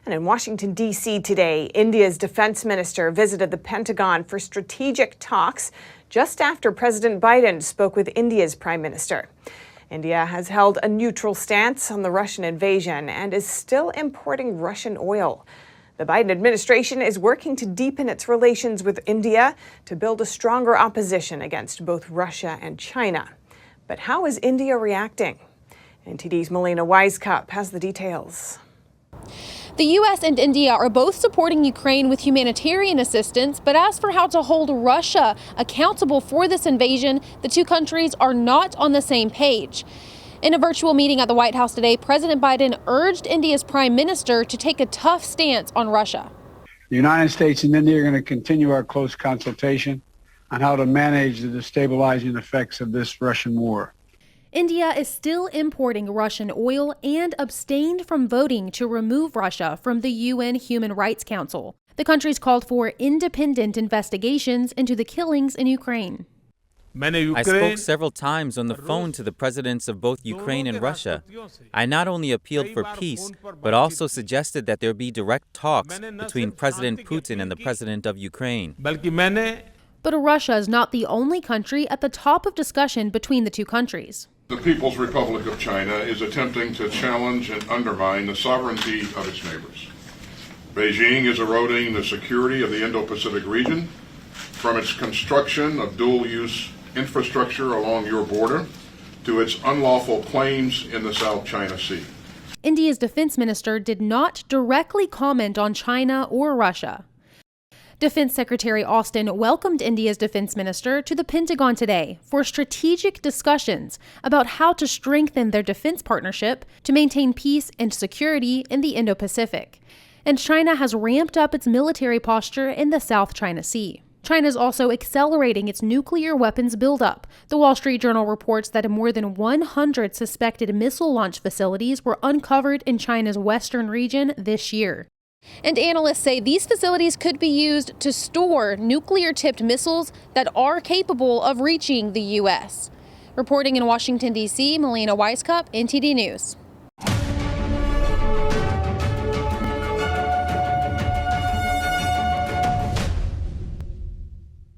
And in Washington, D.C. today, India's defense minister visited the Pentagon for strategic talks just after President Biden spoke with India's prime minister. India has held a neutral stance on the Russian invasion and is still importing Russian oil. The Biden administration is working to deepen its relations with India to build a stronger opposition against both Russia and China. But how is India reacting? NTD's Melina Wisecup has the details. The U.S. and India are both supporting Ukraine with humanitarian assistance, but as for how to hold Russia accountable for this invasion, the two countries are not on the same page. In a virtual meeting at the White House today, President Biden urged India's prime minister to take a tough stance on Russia. The United States and India are going to continue our close consultation on how to manage the destabilizing effects of this Russian war. India is still importing Russian oil and abstained from voting to remove Russia from the UN Human Rights Council. The countries called for independent investigations into the killings in Ukraine. I spoke several times on the phone to the presidents of both Ukraine and Russia. I not only appealed for peace, but also suggested that there be direct talks between President Putin and the president of Ukraine. But Russia is not the only country at the top of discussion between the two countries. The People's Republic of China is attempting to challenge and undermine the sovereignty of its neighbors. Beijing is eroding the security of the Indo-Pacific region, from its construction of dual-use infrastructure along your border to its unlawful claims in the South China Sea. India's defense minister did not directly comment on China or Russia. Defense Secretary Austin welcomed India's defense minister to the Pentagon today for strategic discussions about how to strengthen their defense partnership to maintain peace and security in the Indo-Pacific. And China has ramped up its military posture in the South China Sea. China is also accelerating its nuclear weapons buildup. The Wall Street Journal reports that more than 100 suspected missile launch facilities were uncovered in China's western region this year. And analysts say these facilities could be used to store nuclear-tipped missiles that are capable of reaching the U.S. Reporting in Washington, D.C., Melina Wisecup, NTD News.